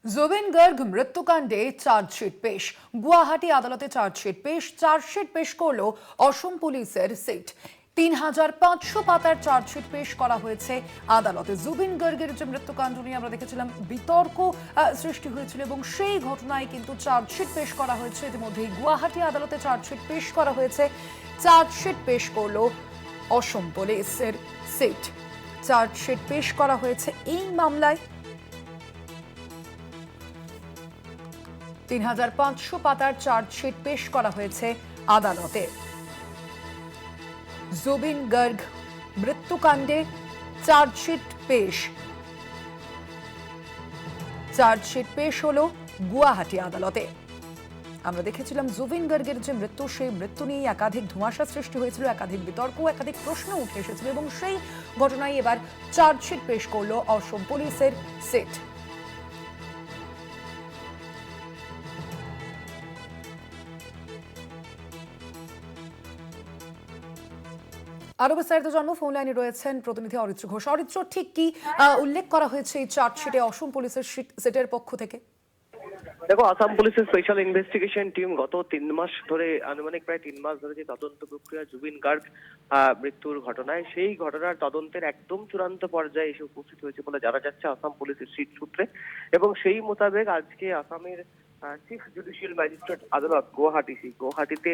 Zubeen Garg মৃত্যুকাণ্ডে chargesheet পেশ। গুয়াহাটি আদালতে chargesheet পেশ করলো অসম পুলিশের সিট। ৩৫০০ পাতার চার্জশিট পেশ করা হয়েছে আদালতে। জুবিন গার্গের যে মৃত্যুকাণ্ড নিয়ে আমরা দেখেছিলাম বিতর্ক সৃষ্টি হয়েছিল এবং সেই ঘটনায় কিন্তু চার্জশিট পেশ করা হয়েছে। ইতিমধ্যেই গুয়াহাটি আদালতে চার্জশিট পেশ করা হয়েছে। চার্জশিট পেশ করলো অসম পুলিশের সিট। চার্জশিট পেশ করা হয়েছে এই মামলায়। ৩৫০০ পাতার চার্জশিট পেশ করা হয়েছে আদালতে। জুবিন গার্গ মৃত্যুকাণ্ডে চার্জশিট পেশ হলো গুয়াহাটি আদালতে। আমরা দেখেছিলাম জুবিন গার্গের যে মৃত্যু, সেই মৃত্যু নিয়ে একাধিক ধোঁয়াশা সৃষ্টি হয়েছিল, একাধিক বিতর্ক, একাধিক প্রশ্ন উঠে এসেছিল এবং সেই ঘটনায় এবার চার্জশিট পেশ করলো অসম পুলিশের সিট। আরো বিস্তারিত জানবো, ফোন লাইনে রয়েছেন প্রতিনিধি অরিত্র ঘোষ। অরিত্র, ঠিক কি উল্লেখ করা হয়েছে এই চার্জশিটে অসম পুলিশের সিটের পক্ষ থেকে? দেখো, আসাম পুলিশের স্পেশাল ইনভেস্টিগেশন টিম গত ৩ মাস ধরে, আনুমানিক প্রায় ৩ মাস ধরে যে তদন্ত প্রক্রিয়া জুবিন গার্গ মৃত্যুর ঘটনায়, সেই ঘটনার তদন্তের একদম চূড়ান্ত পর্যায়ে এসে উপস্থিত হয়েছে বলে জানা যাচ্ছে আসাম পুলিশের সিট সূত্রে। এবং সেই মোতাবেক আজকে আসামের চিফ জুডিশিয়াল ম্যাজিস্ট্রেট আদালত গুয়াহাটিতে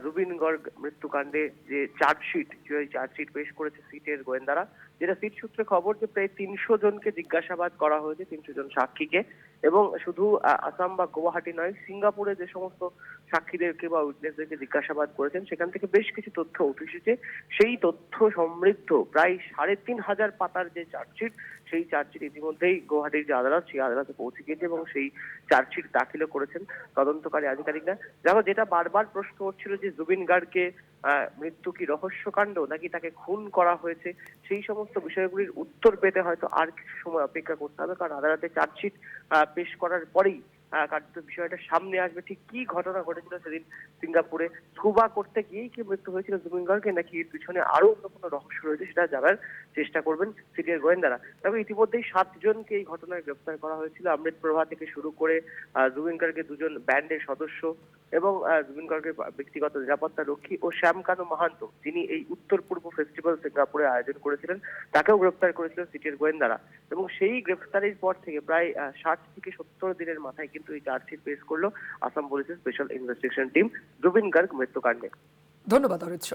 জুবিন গার্গ মৃত্যুকাণ্ডে যে চার্জশিট পেশ করেছে সিটের গোয়েন্দারা। যেটা সিট সূত্রে খবর যে প্রায় ৩০০ জনকে জিজ্ঞাসাবাদ করা হয়েছে, ৩০০ জন সাক্ষীকে। এবং শুধু আসাম বা গুয়াহাটি নয়, সিঙ্গাপুরে যে সমস্ত সাক্ষীদেরকে বা উইটনেসদেরকে জিজ্ঞাসাবাদ করেছেন, সেখান থেকে বেশ কিছু তথ্য উঠে এসেছে। সেই তথ্য সমৃদ্ধ প্রায় ৩৫০০ পাতার যে চার্জশিট, সেই চার্জশিট ইতিমধ্যেই গুয়াহাটির যে আদালত, সেই আদালতে পৌঁছে গিয়েছে এবং সেই চার্জশিট দাখিলও করেছেন তদন্তকারী আধিকারিকরা। দেখো, যেটা বারবার প্রশ্ন হচ্ছিল যে জুবিন গার্গকে মৃত্যু কি রহস্যকাণ্ড নাকি তাকে খুন করা হয়েছে, সেই সমস্ত বিষয়গুলির উত্তর পেতে হয়তো আর কিছু সময় অপেক্ষা করতে হবে। কারণ আদালতে চার্জশিট পেশ করার পরেই কার্যত বিষয়টা সামনে আসবে। ঠিক কি ঘটনা ঘটেছিল সেদিন সিঙ্গাপুরে স্কুবা করতে গিয়েই কি মৃত্যু হয়েছিল জুবিন গার্গের, নাকি এর পিছনে আরো অন্য কোনো রহস্য রয়েছে, সেটা জানার চেষ্টা করবেন সিটির গোয়েন্দারা। তবে ইতিমধ্যেই ৭ জনকে এই ঘটনায় গ্রেফতার করা হয়েছিল। অমৃত প্রভা থেকে শুরু করে জুবিন গার্গের ২ জন ব্যান্ডের সদস্য এবং জুবিন গার্গের ব্যক্তিগত নিরাপত্তা রক্ষী ও শ্যামকানু মাহান্ত, যিনি এই উত্তর পূর্ব ফেস্টিভ্যাল সিঙ্গাপুরে আয়োজন করেছিলেন, তাকেও গ্রেফতার করেছিল সিটির গোয়েন্দারা। এবং সেই গ্রেফতারের পর থেকে প্রায় ৬০ থেকে ৭০ দিনের মাথায় কিন্তু এই চার্জশিট পেশ করলো আসাম পুলিশের special investigation team Zubeen Garg মৃত্যুকাণ্ডে। ধন্যবাদ অরিত্র।